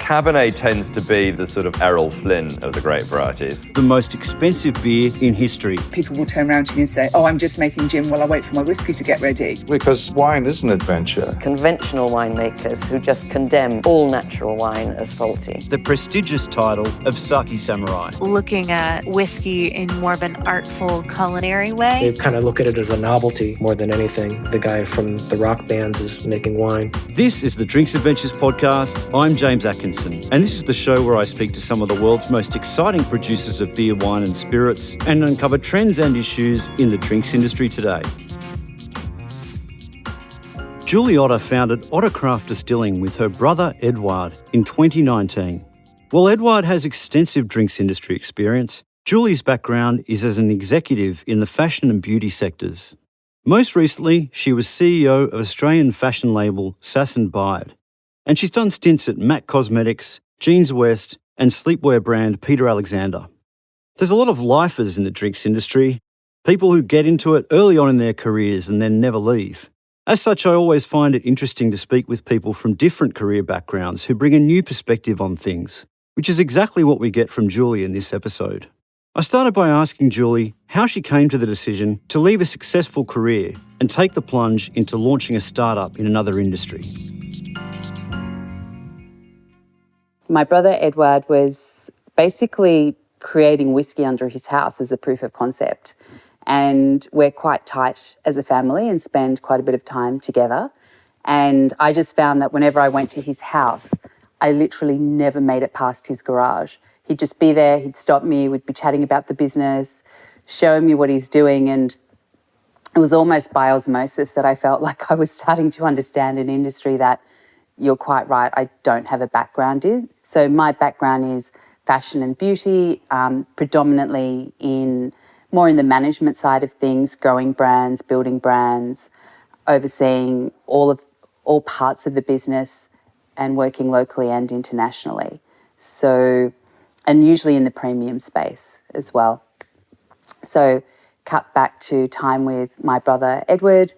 Cabernet tends to be the sort of Errol Flynn of the grape varieties. The most expensive beer in history. People will turn around to me and say, oh, I'm just making gin while I wait for my whiskey to get ready. Because wine is an adventure. Conventional winemakers who just condemn all natural wine as faulty. The prestigious title of Sake Samurai. Looking at whiskey in more of an artful culinary way. They kind of look at it as a novelty more than anything. The guy from the rock bands is making wine. This is the Drinks Adventures podcast. I'm James Atkinson, and this is the show where I speak to some of the world's most exciting producers of beer, wine and spirits and uncover trends and issues in the drinks industry today. Julie Otter founded Otter Craft Distilling with her brother Eduard in 2019. While Eduard has extensive drinks industry experience, Julie's background is as an executive in the fashion and beauty sectors. Most recently, she was CEO of Australian fashion label Sass Bide, and she's done stints at MAC Cosmetics, Jeanswest and sleepwear brand Peter Alexander. There's a lot of lifers in the drinks industry, people who get into it early on in their careers and then never leave. As such, I always find it interesting to speak with people from different career backgrounds who bring a new perspective on things, which is exactly what we get from Julie in this episode. I started by asking Julie how she came to the decision to leave a successful career and take the plunge into launching a startup in another industry. My brother Eduard was basically creating whiskey under his house as a proof of concept. And we're quite tight as a family and spend quite a bit of time together. And I just found that whenever I went to his house, I literally never made it past his garage. He'd just be there, he'd stop me, we'd be chatting about the business, showing me what he's doing. And it was almost by osmosis that I felt like I was starting to understand an industry that, you're quite right, I don't have a background in. So my background is fashion and beauty, predominantly more in the management side of things, growing brands, building brands, overseeing all parts of the business and working locally and internationally. So, and usually in the premium space as well. So cut back to time with my brother Eduard,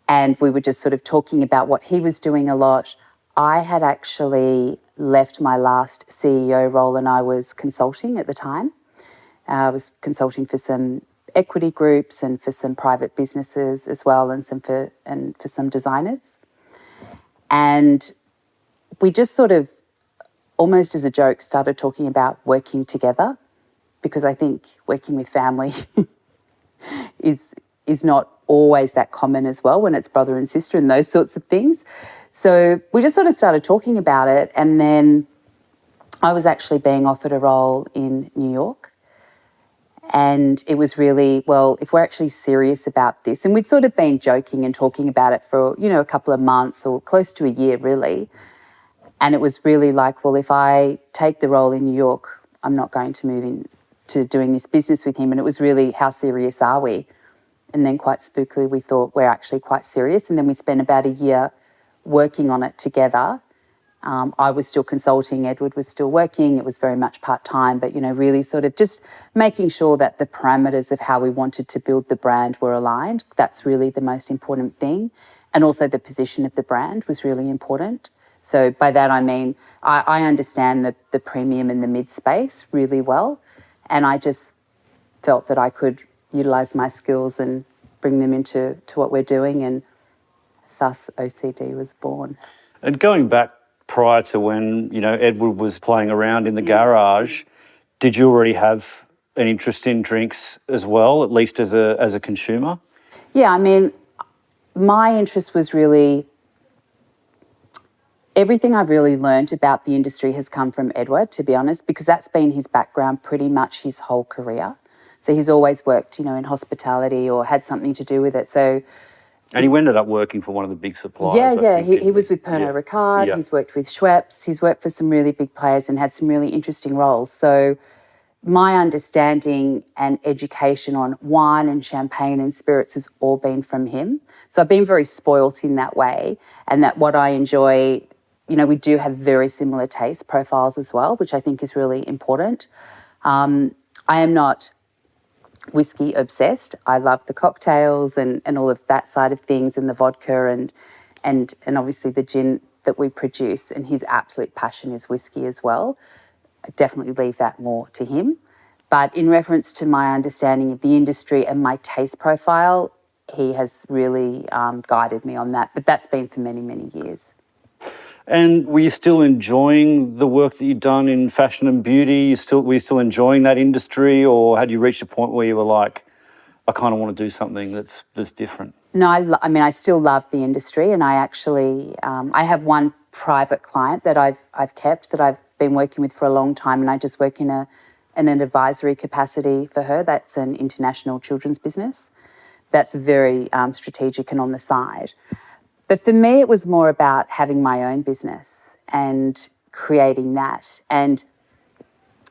and we were just sort of talking about what he was doing a lot. I had actually left my last CEO role and I was consulting at the time. I was consulting for some equity groups and for some private businesses as well, and for some designers. And we just sort of, almost as a joke, started talking about working together, because I think working with family is not always that common as well when it's brother and sister and those sorts of things. So we just sort of started talking about it, and then I was actually being offered a role in New York. And it was really, well, if we're actually serious about this, and we'd sort of been joking and talking about it for, a couple of months or close to a year really. And it was really like, well, if I take the role in New York, I'm not going to move into doing this business with him. And it was really, how serious are we? And then quite spookily, we thought we're actually quite serious. And then we spent about a year working on it together. I was still consulting, Eduard was still working. It was very much part-time, but, really sort of just making sure that the parameters of how we wanted to build the brand were aligned. That's really the most important thing. And also the position of the brand was really important. So by that I mean, I understand the premium and the mid space really well. And I just felt that I could utilise my skills and bring them into what we're doing. And thus OCD was born. And going back prior to when, Eduard was playing around in the garage, did you already have an interest in drinks as well, at least as a consumer? Yeah, I mean, my interest was really, everything I've really learned about the industry has come from Eduard, to be honest, because that's been his background pretty much his whole career. So he's always worked, in hospitality or had something to do with it. So. And he ended up working for one of the big suppliers. Yeah. He was with Pernod Ricard, He's worked with Schweppes, he's worked for some really big players and had some really interesting roles. So my understanding and education on wine and champagne and spirits has all been from him. So I've been very spoilt in that way, and that what I enjoy, we do have very similar taste profiles as well, which I think is really important. I am not whiskey obsessed. I love the cocktails and all of that side of things, and the vodka and obviously the gin that we produce, and his absolute passion is whiskey as well. I definitely leave that more to him. But in reference to my understanding of the industry and my taste profile, he has really guided me on that. But that's been for many, many years. And were you still enjoying the work that you'd done in fashion and beauty? Were you still enjoying that industry, or had you reached a point where you were like, I kind of want to do something that's different? No, I mean, I still love the industry, and I actually, I have one private client that I've kept that I've been working with for a long time, and I just work in an advisory capacity for her. That's an international children's business. That's very strategic and on the side. But for me, it was more about having my own business and creating that. And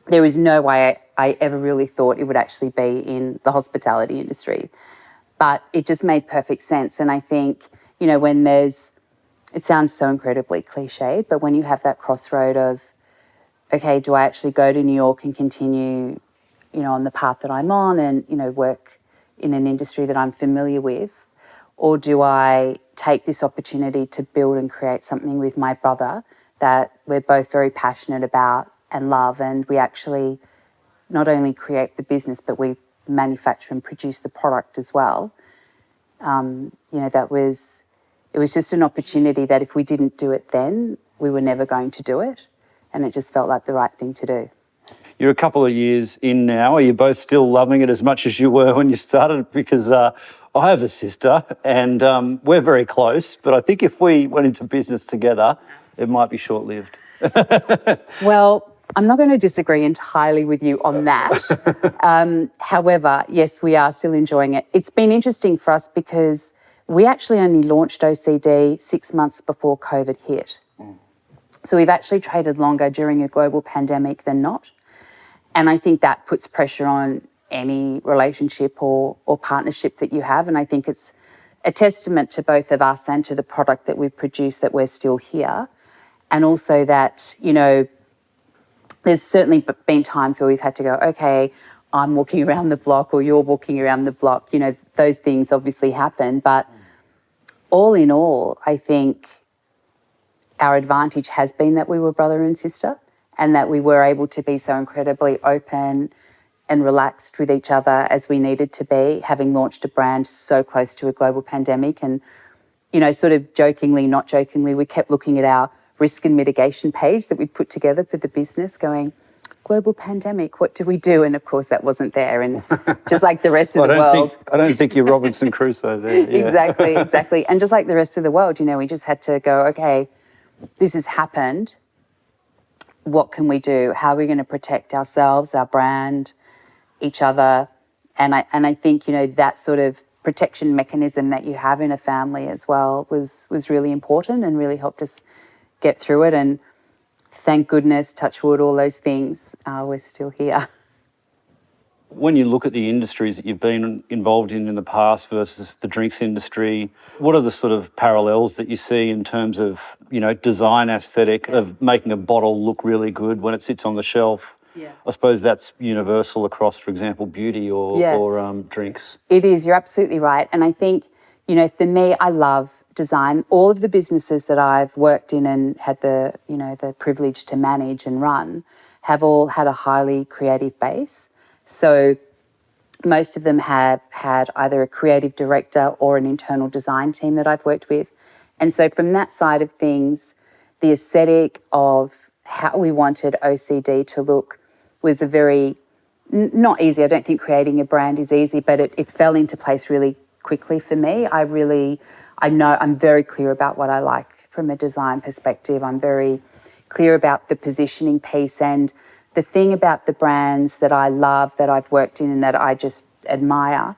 there is no way I ever really thought it would actually be in the hospitality industry. But it just made perfect sense. And I think, you know, when it sounds so incredibly cliched, but when you have that crossroad of, okay, do I actually go to New York and continue, you know, on the path that I'm on and, you know, work in an industry that I'm familiar with? Or do I take this opportunity to build and create something with my brother that we're both very passionate about and love, and we actually not only create the business, but we manufacture and produce the product as well. You know, it was just an opportunity that if we didn't do it then, we were never going to do it. And it just felt like the right thing to do. You're a couple of years in now. Are you both still loving it as much as you were when you started? Because I have a sister and we're very close, but I think if we went into business together, it might be short-lived. Well, I'm not going to disagree entirely with you on that. However, yes, we are still enjoying it. It's been interesting for us because we actually only launched OCD 6 months before COVID hit. So we've actually traded longer during a global pandemic than not. And I think that puts pressure on any relationship or partnership that you have. And I think it's a testament to both of us and to the product that we've produced that we're still here. And also that, you know, there's certainly been times where we've had to go, okay, I'm walking around the block or you're walking around the block. You know, those things obviously happen. But all in all, I think our advantage has been that we were brother and sister and that we were able to be so incredibly open and relaxed with each other as we needed to be, having launched a brand so close to a global pandemic. And, you know, sort of jokingly, not jokingly, we kept looking at our risk and mitigation page that we put together for the business going, global pandemic, what do we do? And of course that wasn't there. And just like the rest of the world. I don't think you're Robinson Crusoe there. Yeah. Exactly. And just like the rest of the world, you know, we just had to go, okay, this has happened. What can we do? How are we going to protect ourselves, our brand, each other? And I think, you know, that sort of protection mechanism that you have in a family as well was really important and really helped us get through it. And thank goodness, touch wood, all those things, we're still here. When you look at the industries that you've been involved in the past versus the drinks industry, what are the sort of parallels that you see in terms of, you know, design aesthetic of making a bottle look really good when it sits on the shelf? Yeah. I suppose that's universal across, for example, beauty or drinks. It is, you're absolutely right. And I think, you know, for me, I love design. All of the businesses that I've worked in and had the, you know, the privilege to manage and run have all had a highly creative base. So most of them have had either a creative director or an internal design team that I've worked with. And so from that side of things, the aesthetic of how we wanted OCD to look was a very, not easy. I don't think creating a brand is easy, but it fell into place really quickly for me. I know I'm very clear about what I like from a design perspective. I'm very clear about the positioning piece, and the thing about the brands that I love, that I've worked in and that I just admire,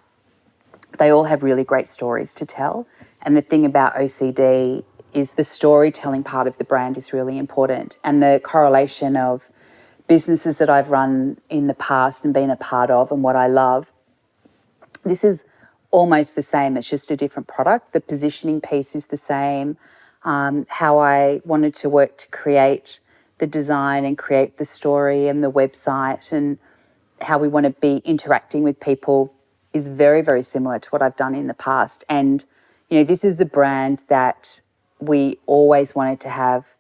they all have really great stories to tell. And the thing about OCD is the storytelling part of the brand is really important. And the correlation of businesses that I've run in the past and been a part of and what I love, this is almost the same. It's just a different product. The positioning piece is the same. How I wanted to work to create the design and create the story and the website and how we want to be interacting with people is very, very similar to what I've done in the past. And, you know, this is a brand that we always wanted to have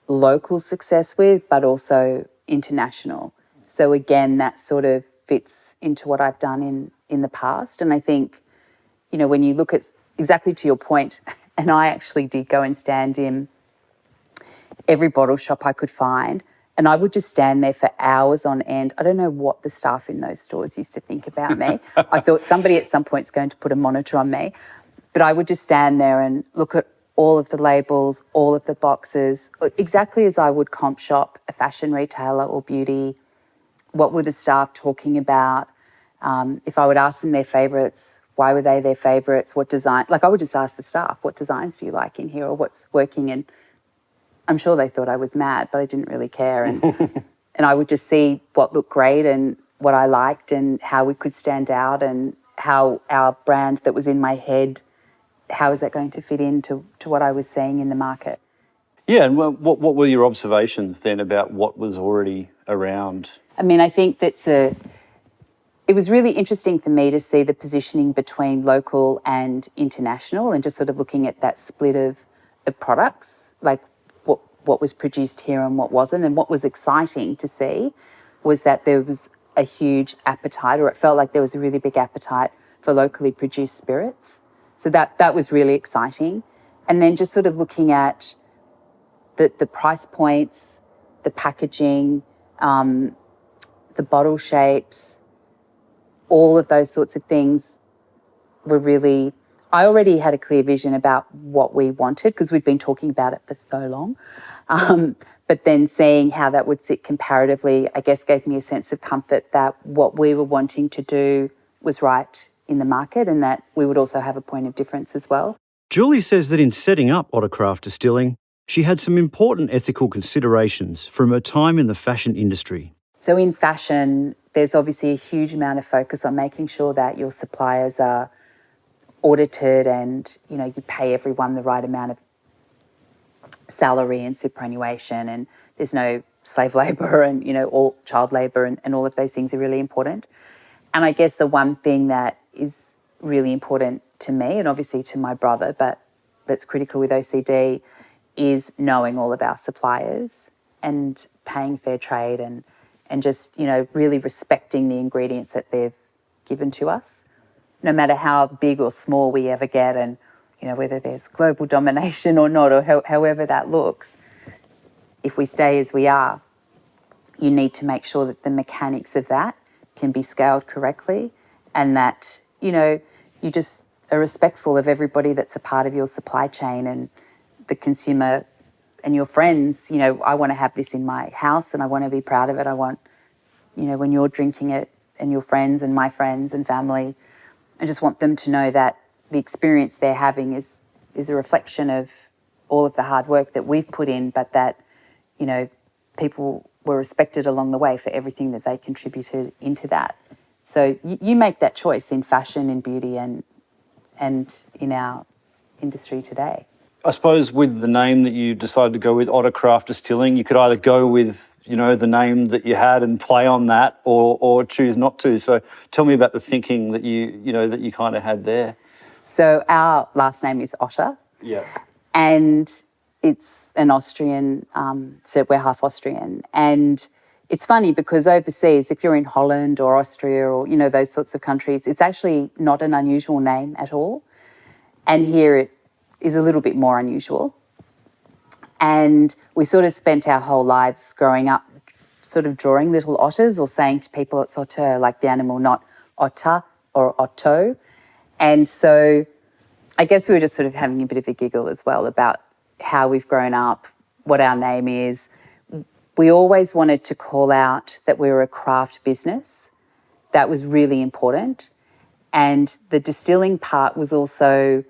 local success with, but also international. So again, that sort of fits into what I've done in the past. And I think, you know, when you look at exactly to your point, and I actually did go and stand in every bottle shop I could find, and I would just stand there for hours on end. I don't know what the staff in those stores used to think about me. I thought somebody at some point is going to put a monitor on me. But I would just stand there and look at all of the labels, all of the boxes, exactly as I would comp shop a fashion retailer or beauty. What were the staff talking about? If I would ask them their favourites, why were they their favourites? What design? Like, I would just ask the staff, what designs do you like in here, or what's working? And I'm sure they thought I was mad, but I didn't really care. And and I would just see what looked great and what I liked and how we could stand out and how our brand that was in my head, how is that going to fit into what I was seeing in the market? Yeah, and what were your observations then about what was already around? I mean, I think it was really interesting for me to see the positioning between local and international, and just sort of looking at that split of products, like what was produced here and what wasn't. And what was exciting to see was that there was a huge appetite, or it felt like there was a really big appetite for locally produced spirits. So that was really exciting. And then just sort of looking at the price points, the packaging, the bottle shapes, all of those sorts of things were really... I already had a clear vision about what we wanted because we'd been talking about it for so long. But then seeing how that would sit comparatively, I guess, gave me a sense of comfort that what we were wanting to do was right in the market and that we would also have a point of difference as well. Julie says that in setting up Otter Craft Distilling, she had some important ethical considerations from her time in the fashion industry. So in fashion, there's obviously a huge amount of focus on making sure that your suppliers are audited and, you know, you pay everyone the right amount of salary and superannuation, and there's no slave labour and, you know, all child labour and all of those things are really important. And I guess the one thing that is really important to me and obviously to my brother, but that's critical with OCD, is knowing all of our suppliers and paying fair trade and just, you know, really respecting the ingredients that they've given to us, no matter how big or small we ever get, and, you know, whether there's global domination or not, or however that looks. If we stay as we are, you need to make sure that the mechanics of that can be scaled correctly, and that, you know, you just are respectful of everybody that's a part of your supply chain and the consumer and your friends. You know, I want to have this in my house and I want to be proud of it. I want, you know, when you're drinking it and your friends and my friends and family, I just want them to know that the experience they're having is a reflection of all of the hard work that we've put in, but that, you know, people were respected along the way for everything that they contributed into that. So you make that choice in fashion, in beauty, and in our industry today. I suppose with the name that you decided to go with, Otter Craft Distilling, you could either go with, you know, the name that you had and play on that, or choose not to. So tell me about the thinking that you kind of had there. So our last name is Otter. Yeah. And it's an Austrian, so we're half Austrian. And it's funny because overseas, if you're in Holland or Austria or, you know, those sorts of countries, it's actually not an unusual name at all. And here it is a little bit more unusual. And we sort of spent our whole lives growing up sort of drawing little otters or saying to people it's otter, like the animal, not otter or otto. And so I guess we were just sort of having a bit of a giggle as well about how we've grown up, what our name is. We always wanted to call out that we were a craft business. That was really important. And the distilling part was also,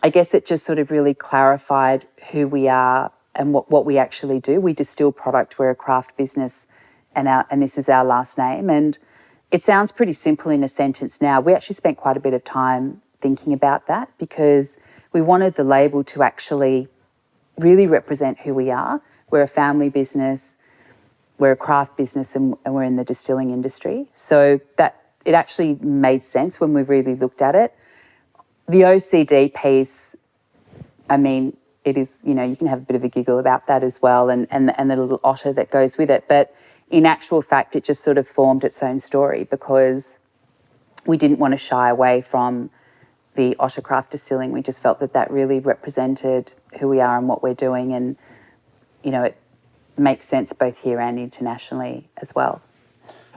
I guess it just sort of really clarified who we are and what we actually do. We distill product, we're a craft business, and this is our last name. And it sounds pretty simple in a sentence now. We actually spent quite a bit of time thinking about that because we wanted the label to actually really represent who we are. We're a family business, we're a craft business, and we're in the distilling industry. So that it actually made sense when we really looked at it. The OCD piece, I mean, it is, you know, you can have a bit of a giggle about that as well, and the little otter that goes with it. But in actual fact, it just sort of formed its own story because we didn't want to shy away from the Otter Craft Distilling. We just felt that that really represented who we are and what we're doing, and, you know, it makes sense both here and internationally as well.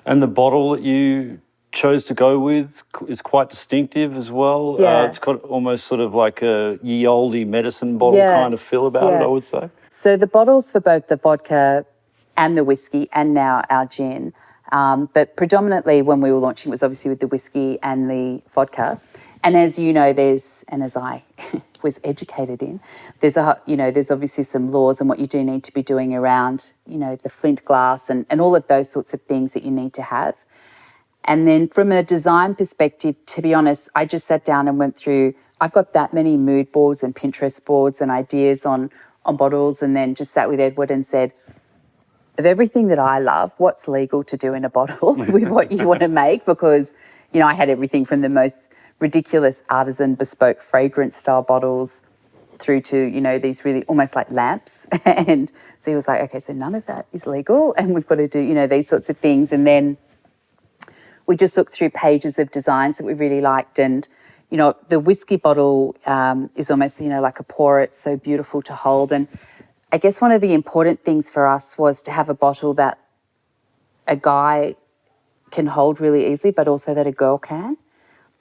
And the bottle that you chose to go with is quite distinctive as well. Yeah. It's got almost sort of like a ye olde medicine bottle kind of feel about it, I would say. So the bottles for both the vodka and the whiskey and now our gin, but predominantly when we were launching it was obviously with the whiskey and the vodka. And as you know, and as I was educated in, there's obviously some laws and what you do need to be doing around, you know, the flint glass and all of those sorts of things that you need to have. And then from a design perspective, to be honest, I just sat down and went through, I've got that many mood boards and Pinterest boards and ideas on bottles, and then just sat with Eduard and said, of everything that I love, what's legal to do in a bottle with what you want to make? Because, you know, I had everything from the most ridiculous artisan bespoke fragrance style bottles through to, you know, these really almost like lamps. And so he was like, okay, so none of that is legal and we've got to do, you know, these sorts of things. And then we just looked through pages of designs that we really liked. And, you know, the whiskey bottle is almost, you know, like a pour. It's so beautiful to hold. And I guess one of the important things for us was to have a bottle that a guy can hold really easily, but also that a girl can,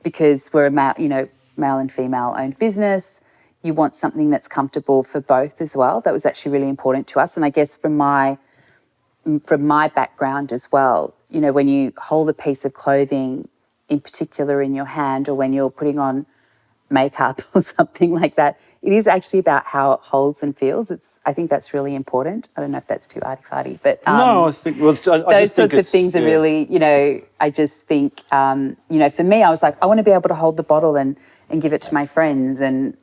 because we're a male and female owned business. You want something that's comfortable for both as well. That was actually really important to us. And I guess from my background as well, you know, when you hold a piece of clothing in particular in your hand, or when you're putting on makeup or something like that, it is actually about how it holds and feels. I think that's really important. I don't know if that's too arty-farty, but no, I think those sorts of things are really, you know, I just think, you know, for me, I was like, I want to be able to hold the bottle and give it to my friends and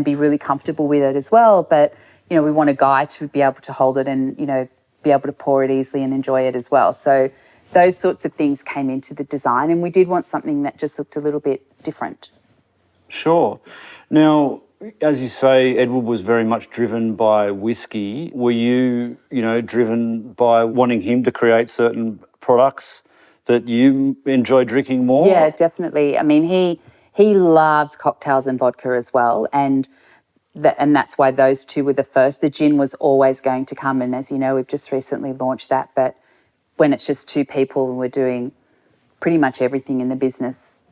be really comfortable with it as well. But, you know, we want a guy to be able to hold it and, you know, be able to pour it easily and enjoy it as well. So those sorts of things came into the design, and we did want something that just looked a little bit different. Sure. Now, as you say, Eduard was very much driven by whiskey. Were you, you know, driven by wanting him to create certain products that you enjoy drinking more? Yeah, definitely. I mean, he loves cocktails and vodka as well, and that's why those two were the first. The gin was always going to come, and as you know, we've just recently launched that. But when it's just two people and we're doing pretty much everything in the business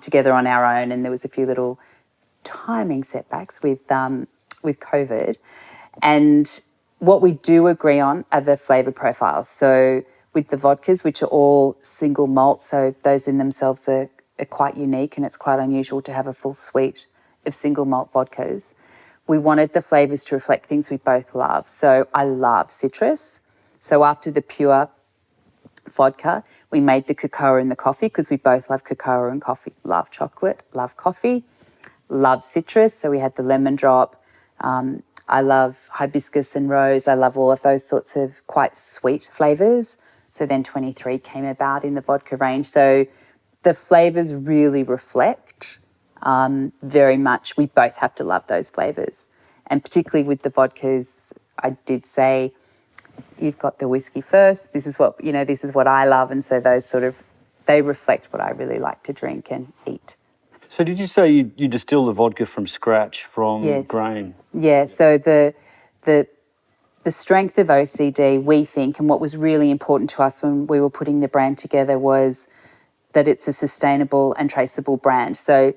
together on our own, and there was a few little timing setbacks with COVID. And what we do agree on are the flavour profiles. So with the vodkas, which are all single malt, so those in themselves are quite unique, and it's quite unusual to have a full suite of single malt vodkas. We wanted the flavours to reflect things we both love. So I love citrus. So after the pure vodka, we made the cocoa and the coffee, because we both love cocoa and coffee. Love chocolate, love coffee, love citrus. So we had the lemon drop. I love hibiscus and rose. I love all of those sorts of quite sweet flavours. So then 23 came about in the vodka range. So the flavours really reflect very much. We both have to love those flavours. And particularly with the vodkas, I did say, you've got the whiskey first. This is what, you know, this is what I love. And so those sort of, they reflect what I really like to drink and eat. So did you say you distill the vodka from scratch from grain? Yeah, so the strength of OCD, we think, and what was really important to us when we were putting the brand together was that it's a sustainable and traceable brand. So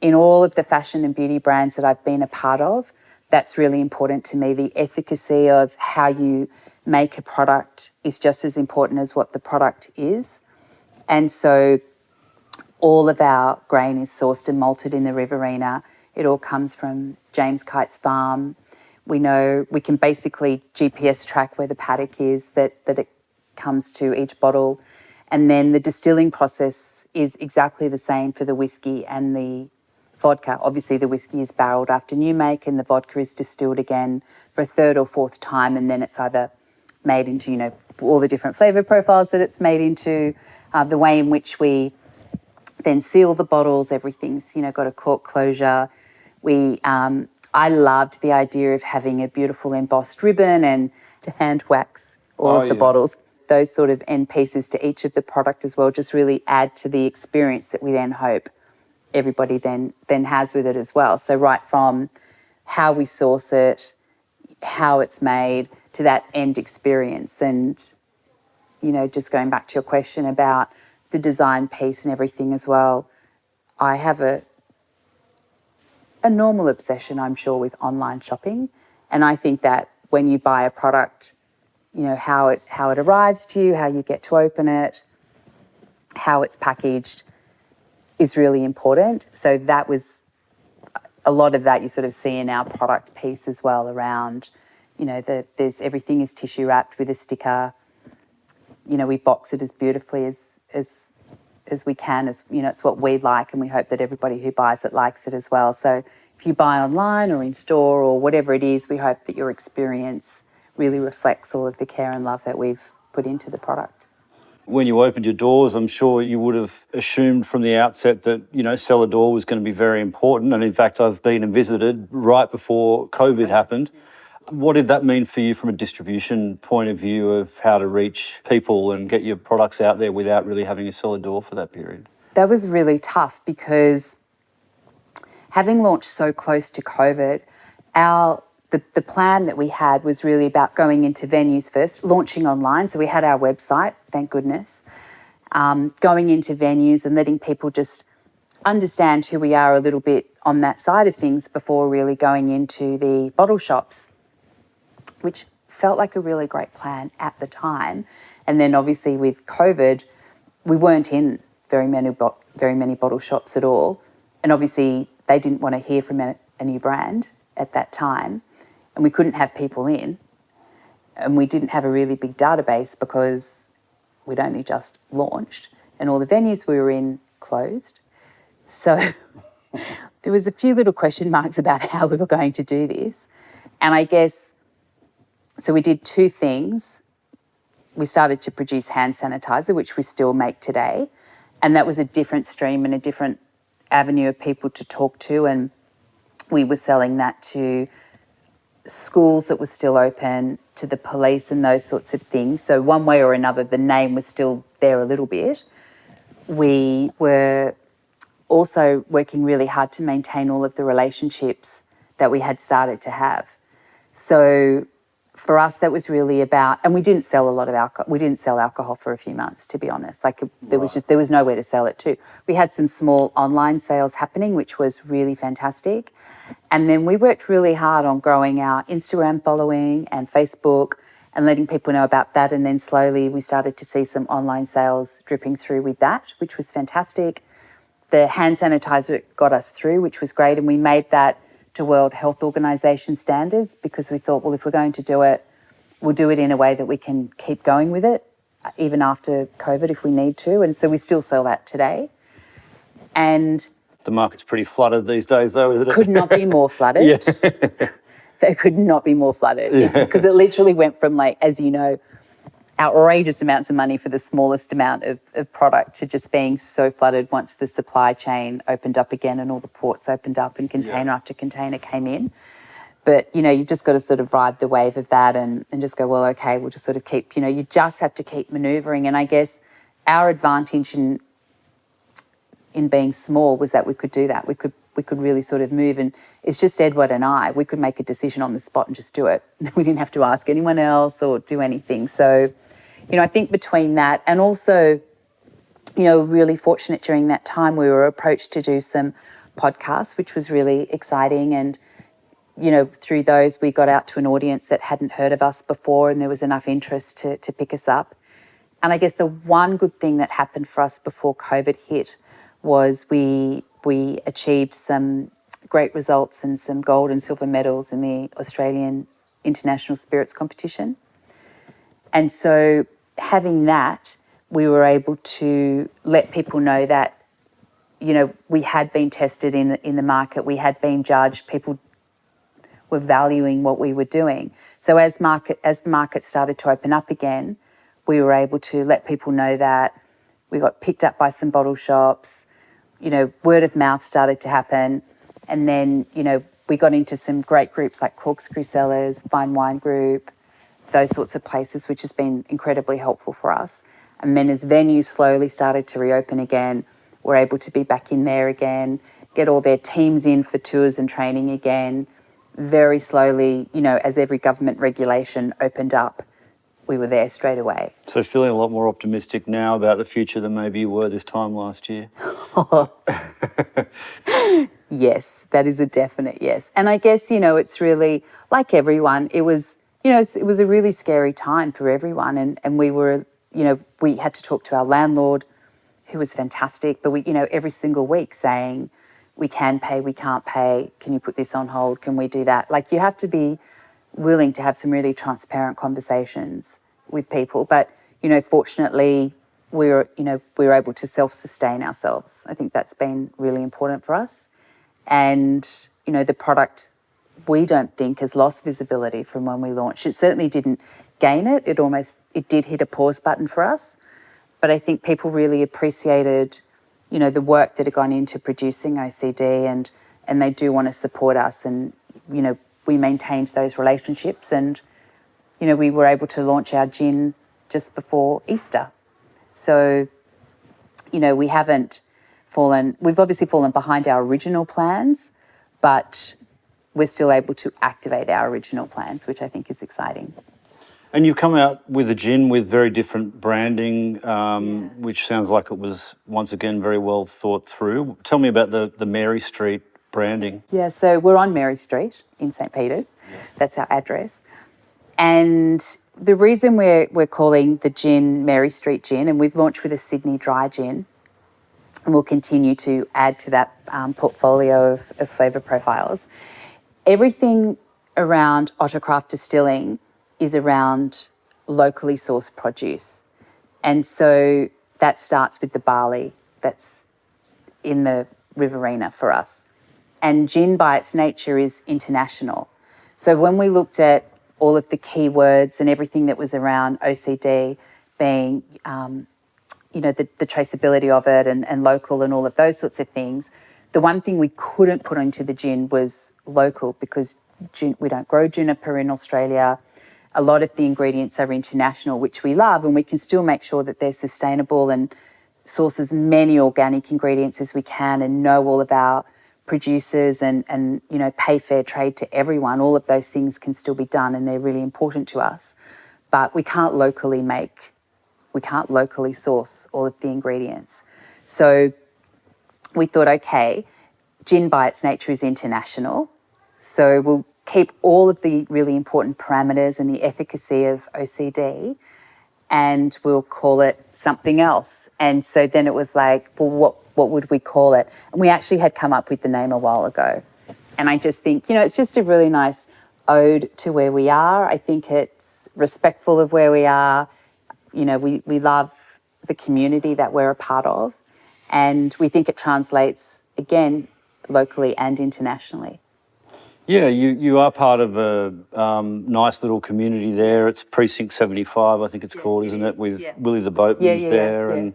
in all of the fashion and beauty brands that I've been a part of, that's really important to me. The efficacy of how you make a product is just as important as what the product is. And so all of our grain is sourced and malted in the Riverina. It all comes from James Kite's farm. We know we can basically GPS track where the paddock is that it comes to each bottle. And then the distilling process is exactly the same for the whiskey and the vodka. Obviously, the whiskey is barreled after new make and the vodka is distilled again for a third or fourth time, and then it's either made into, you know, all the different flavour profiles that it's made into, the way in which we then seal the bottles, everything's, you know, got a cork closure. We I loved the idea of having a beautiful embossed ribbon and to hand wax all of the bottles. Those sort of end pieces to each of the product as well just really add to the experience that we then hope everybody then has with it as well. So right from how we source it, how it's made, to that end experience. And, you know, just going back to your question about the design piece and everything as well, I have a normal obsession, I'm sure, with online shopping. And I think that when you buy a product, you know, how it arrives to you, how you get to open it, how it's packaged is really important. So that was a lot of that you sort of see in our product piece as well around, you know, there's everything is tissue wrapped with a sticker. You know, we box it as beautifully as we can, as you know, it's what we like, and we hope that everybody who buys it likes it as well. So if you buy online or in store or whatever it is, we hope that your experience really reflects all of the care and love that we've put into the product. When you opened your doors, I'm sure you would have assumed from the outset that, you know, cellar door was going to be very important. And in fact, I've been and visited right before COVID happened. What did that mean for you from a distribution point of view of how to reach people and get your products out there without really having a cellar door for that period? That was really tough because having launched so close to COVID, the plan that we had was really about going into venues first, launching online. So we had our website, thank goodness, going into venues and letting people just understand who we are a little bit on that side of things before really going into the bottle shops, which felt like a really great plan at the time. And then obviously with COVID, we weren't in very many bottle shops at all. And obviously they didn't want to hear from a new brand at that time. And we couldn't have people in. And we didn't have a really big database because we'd only just launched and all the venues we were in closed. So there was a few little question marks about how we were going to do this. And I guess, so we did two things. We started to produce hand sanitizer, which we still make today. And that was a different stream and a different avenue of people to talk to. And we were selling that to schools that were still open, to the police and those sorts of things. So one way or another, the name was still there a little bit. We were also working really hard to maintain all of the relationships that we had started to have. So for us, that was really about, and we didn't sell a lot of alcohol. We didn't sell alcohol for a few months, to be honest. Like there was nowhere to sell it to. We had some small online sales happening, which was really fantastic. And then we worked really hard on growing our Instagram following and Facebook and letting people know about that. And then slowly we started to see some online sales dripping through with that, which was fantastic. The hand sanitizer got us through, which was great. And we made that to World Health Organization standards because we thought, well, if we're going to do it, we'll do it in a way that we can keep going with it, even after COVID if we need to. And so we still sell that today. And the market's pretty flooded these days, though, isn't it? Could not be more flooded. Yeah. They could not be more flooded. Yeah. Because it literally went from, like, as you know, outrageous amounts of money for the smallest amount of product to just being so flooded once the supply chain opened up again and all the ports opened up and container after container came in. But, you know, you've just got to sort of ride the wave of that and just go, well, okay, we'll just sort of keep, you know, you just have to keep manoeuvring. And I guess our advantage in being small was that we could do that. We could really sort of move, and it's just Eduard and I. We could make a decision on the spot and just do it. We didn't have to ask anyone else or do anything. So, you know, I think between that and also, you know, really fortunate during that time we were approached to do some podcasts, which was really exciting. And, you know, through those we got out to an audience that hadn't heard of us before, and there was enough interest to pick us up. And I guess the one good thing that happened for us before COVID hit was we achieved some great results and some gold and silver medals in the Australian International Spirits Competition. And so having that, we were able to let people know that, you know, we had been tested in the market, we had been judged, people were valuing what we were doing. So as the market started to open up again, we were able to let people know that. We got picked up by some bottle shops, you know, word of mouth started to happen. And then, you know, we got into some great groups like Corkscrew Cellars, Fine Wine Group, those sorts of places, which has been incredibly helpful for us. And then as venues slowly started to reopen again, we're able to be back in there again, get all their teams in for tours and training again. Very slowly, as every government regulation opened up, we were there straight away. So feeling a lot more optimistic now about the future than maybe you were this time last year? Yes, that is a definite yes. And I guess, it's really, like everyone, it was, it was a really scary time for everyone. And we were, we had to talk to our landlord, who was fantastic, but we, every single week saying, we can pay, we can't pay, can you put this on hold, can we do that? Like, you have to be willing to have some really transparent conversations with people. But, fortunately, we were able to self-sustain ourselves. I think that's been really important for us. And, the product, we don't think has lost visibility from when we launched. It certainly didn't gain it. It did hit a pause button for us. But I think people really appreciated, the work that had gone into producing OCD, and they do want to support us. And, we maintained those relationships, and, we were able to launch our gin just before Easter. So, we haven't we've obviously fallen behind our original plans, but we're still able to activate our original plans, which I think is exciting. And you've come out with a gin with very different branding, which sounds like it was, once again, very well thought through. Tell me about the Mary Street branding. Yeah, so we're on Mary Street in St. Peter's. That's our address. And the reason we're calling the gin Mary Street Gin, and we've launched with a Sydney dry gin, and we'll continue to add to that portfolio of flavour profiles. Everything around Otter Craft Distilling is around locally sourced produce. And so that starts with the barley that's in the Riverina for us. And gin by its nature is international. So when we looked at all of the keywords and everything that was around OCD being, the traceability of it and local and all of those sorts of things, the one thing we couldn't put into the gin was local, because we don't grow juniper in Australia. A lot of the ingredients are international, which we love, and we can still make sure that they're sustainable and source as many organic ingredients as we can and know all of our producers and pay fair trade to everyone. All of those things can still be done, and they're really important to us. But we can't locally source all of the ingredients. So we thought, okay, gin by its nature is international. So we'll keep all of the really important parameters and the efficacy of OCD, and we'll call it something else. And so then it was like, well, what would we call it? And we actually had come up with the name a while ago. And I just think, it's just a really nice ode to where we are. I think it's respectful of where we are. We love the community that we're a part of, and we think it translates, again, locally and internationally. Yeah, you are part of a nice little community there. It's Precinct 75, I think it's called, isn't it? With Willie the Boatman's there, and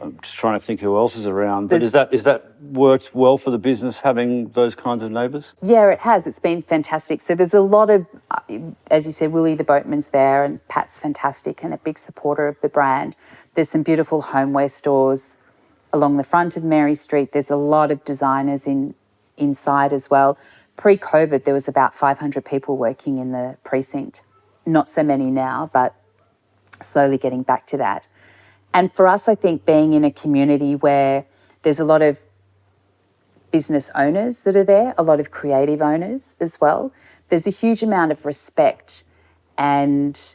I'm just trying to think who else is around. But is that worked well for the business, having those kinds of neighbours? Yeah, it has. It's been fantastic. So there's a lot of, as you said, Willie the Boatman's there, and Pat's fantastic and a big supporter of the brand. There's some beautiful homeware stores along the front of Mary Street. There's a lot of designers inside as well. Pre-COVID, there was about 500 people working in the precinct. Not so many now, but slowly getting back to that. And for us, I think being in a community where there's a lot of business owners that are there, a lot of creative owners as well, there's a huge amount of respect and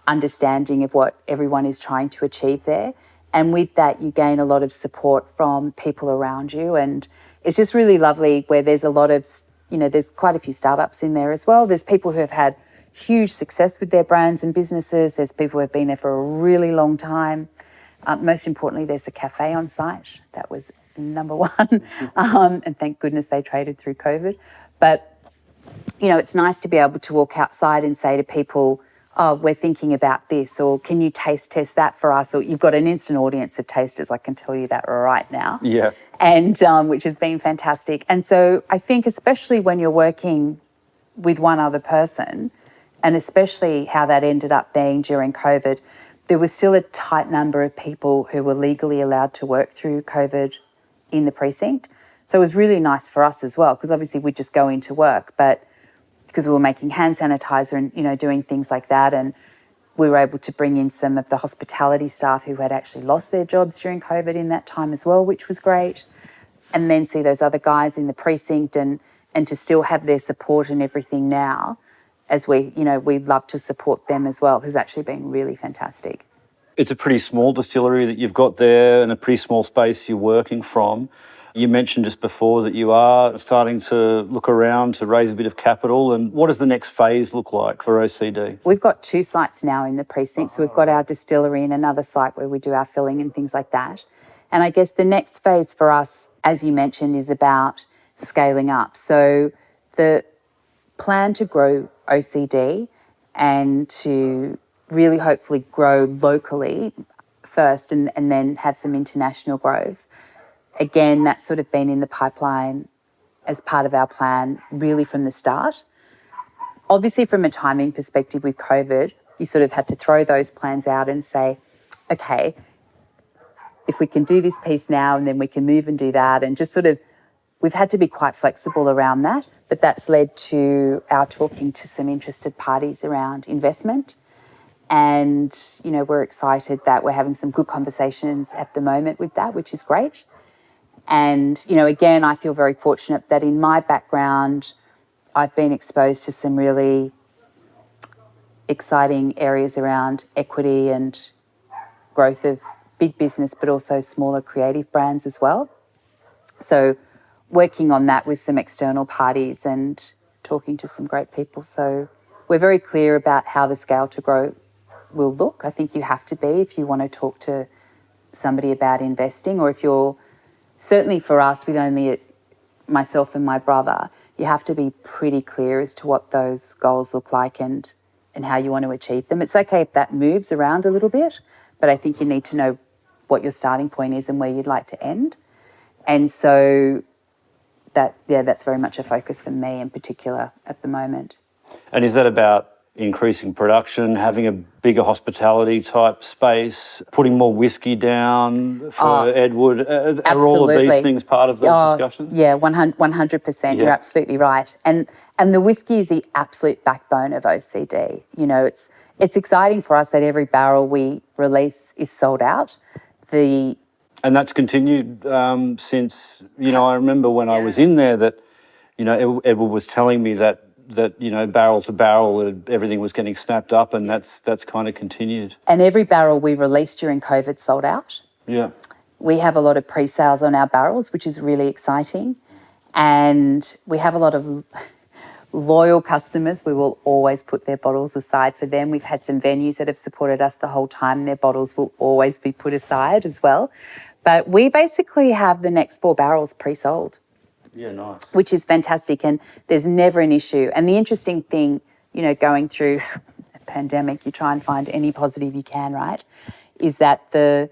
understanding of what everyone is trying to achieve there. And with that, you gain a lot of support from people around you. And it's just really lovely where there's a lot of, there's quite a few startups in there as well. There's people who have had huge success with their brands and businesses. There's people who have been there for a really long time. Most importantly, there's a cafe on site. That was number one. And thank goodness they traded through COVID. But, it's nice to be able to walk outside and say to people, oh, we're thinking about this, or can you taste test that for us? Or you've got an instant audience of tasters, I can tell you that right now. Yeah. And which has been fantastic. And so I think especially when you're working with one other person, and especially how that ended up being during COVID, there was still a tight number of people who were legally allowed to work through COVID in the precinct. So it was really nice for us as well, because obviously we'd just go into work, but because we were making hand sanitizer and, you know, doing things like that. And we were able to bring in some of the hospitality staff who had actually lost their jobs during COVID in that time as well, which was great. And then see those other guys in the precinct and to still have their support and everything now, as we, you know, we'd love to support them as well, has actually been really fantastic. It's a pretty small distillery that you've got there and a pretty small space you're working from. You mentioned just before that you are starting to look around to raise a bit of capital. And what does the next phase look like for OCD? We've got 2 sites now in the precinct. So we've got our distillery and another site where we do our filling and things like that. And I guess the next phase for us, as you mentioned, is about scaling up. So the plan to grow OCD and to really hopefully grow locally first and then have some international growth. Again, that's sort of been in the pipeline as part of our plan really from the start. Obviously, from a timing perspective with COVID, you sort of had to throw those plans out and say, okay, if we can do this piece now and then we can move and do that, and just sort of, we've had to be quite flexible around that, but that's led to our talking to some interested parties around investment. And, you know, we're excited that we're having some good conversations at the moment with that, which is great. And, you know, again, I feel very fortunate that in my background, I've been exposed to some really exciting areas around equity and growth of big business, but also smaller creative brands as well. So working on that with some external parties and talking to some great people. So we're very clear about how the scale to grow will look. I think you have to be if you want to talk to somebody about investing, or if you're, certainly for us with only myself and my brother, you have to be pretty clear as to what those goals look like and how you want to achieve them. It's okay if that moves around a little bit, but I think you need to know what your starting point is and where you'd like to end. And so that's very much a focus for me in particular at the moment. And is that about increasing production, having a bigger hospitality type space, putting more whiskey down for Eduard? Are all of these things part of those discussions? Yeah, 100%. Yeah. You're absolutely right. And the whiskey is the absolute backbone of OCD. You know, it's exciting for us that every barrel we release is sold out. And that's continued since, you know, I remember when I was in there that, you know, Eduard was telling me that, you know, barrel to barrel, everything was getting snapped up, and that's kind of continued. And every barrel we released during COVID sold out. Yeah. We have a lot of pre-sales on our barrels, which is really exciting. And we have a lot of loyal customers. We will always put their bottles aside for them. We've had some venues that have supported us the whole time. Their bottles will always be put aside as well. But we basically have the next 4 barrels pre-sold. Yeah, nice. Which is fantastic, and there's never an issue. And the interesting thing, you know, going through a pandemic, you try and find any positive you can, right, is that the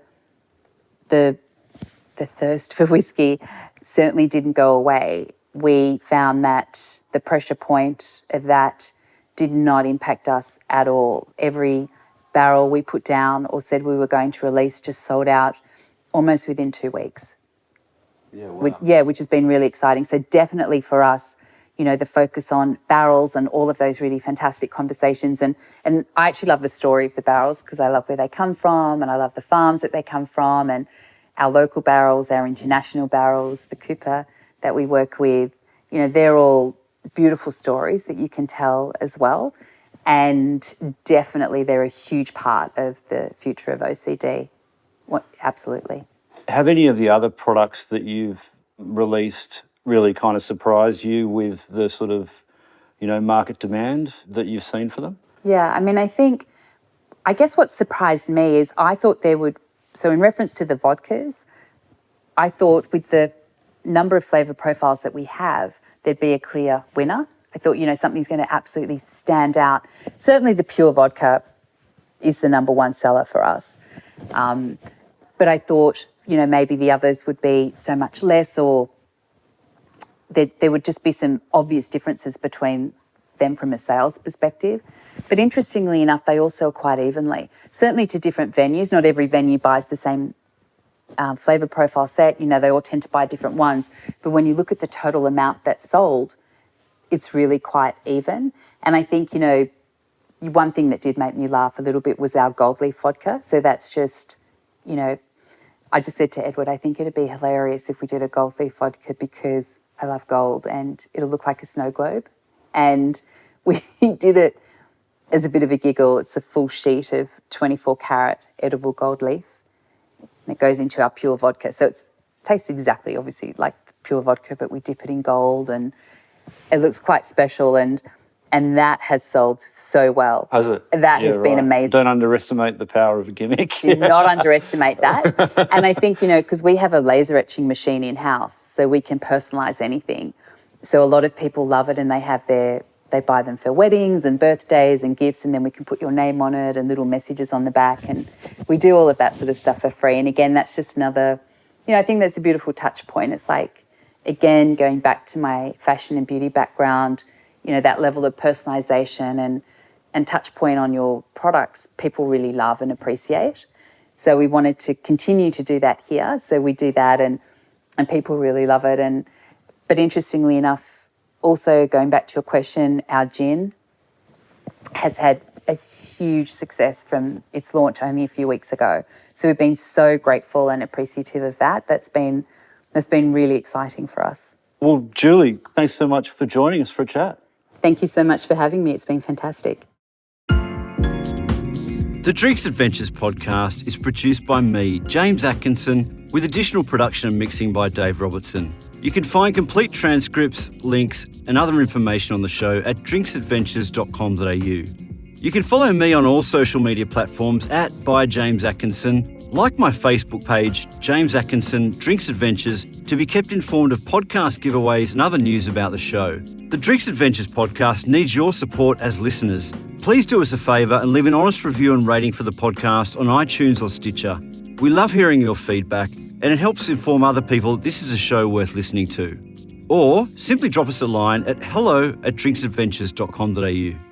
thirst for whiskey certainly didn't go away. We found that the pressure point of that did not impact us at all. Every barrel we put down or said we were going to release just sold out almost within 2 weeks. Yeah, wow. Which has been really exciting. So definitely for us, you know, the focus on barrels and all of those really fantastic conversations. And I actually love the story of the barrels because I love where they come from and I love the farms that they come from, and our local barrels, our international barrels, the Cooper that we work with, you know, they're all beautiful stories that you can tell as well. And definitely they're a huge part of the future of OCD. Absolutely. Have any of the other products that you've released really kind of surprised you with the sort of, you know, market demand that you've seen for them? Yeah, I mean, I guess what surprised me is I thought there would, so in reference to the vodkas, I thought with the number of flavour profiles that we have, there'd be a clear winner. I thought, something's going to absolutely stand out. Certainly the pure vodka is the number one seller for us. But I thought, maybe the others would be so much less, or there would just be some obvious differences between them from a sales perspective. But interestingly enough, they all sell quite evenly. Certainly to different venues. Not every venue buys the same flavour profile set. They all tend to buy different ones. But when you look at the total amount that's sold, it's really quite even. And I think, one thing that did make me laugh a little bit was our gold leaf vodka. So that's just, I just said to Edward, I think it'd be hilarious if we did a gold leaf vodka because I love gold and it'll look like a snow globe. And we did it as a bit of a giggle. It's a full sheet of 24 carat edible gold leaf. And it goes into our pure vodka. So it tastes exactly, obviously, like pure vodka, but we dip it in gold and it looks quite special. And that has sold so well. Has it? That has been amazing. Don't underestimate the power of a gimmick. Do not underestimate that. And I think, because we have a laser etching machine in-house, so we can personalise anything. So a lot of people love it and they buy them for weddings and birthdays and gifts, and then we can put your name on it and little messages on the back, and we do all of that sort of stuff for free. And again, that's just another, I think that's a beautiful touch point. It's like, again, going back to my fashion and beauty background, that level of personalisation and touch point on your products, people really love and appreciate. So we wanted to continue to do that here. So we do that and people really love it. But interestingly enough, also going back to your question, our gin has had a huge success from its launch only a few weeks ago. So we've been so grateful and appreciative of that. That's been really exciting for us. Well, Julie, thanks so much for joining us for a chat. Thank you so much for having me. It's been fantastic. The Drinks Adventures podcast is produced by me, James Atkinson, with additional production and mixing by Dave Robertson. You can find complete transcripts, links and other information on the show at drinksadventures.com.au. You can follow me on all social media platforms at by James Atkinson. Like my Facebook page, James Atkinson Drinks Adventures, to be kept informed of podcast giveaways and other news about the show. The Drinks Adventures podcast needs your support as listeners. Please do us a favour and leave an honest review and rating for the podcast on iTunes or Stitcher. We love hearing your feedback and it helps inform other people this is a show worth listening to. Or simply drop us a line at hello@drinksadventures.com.au.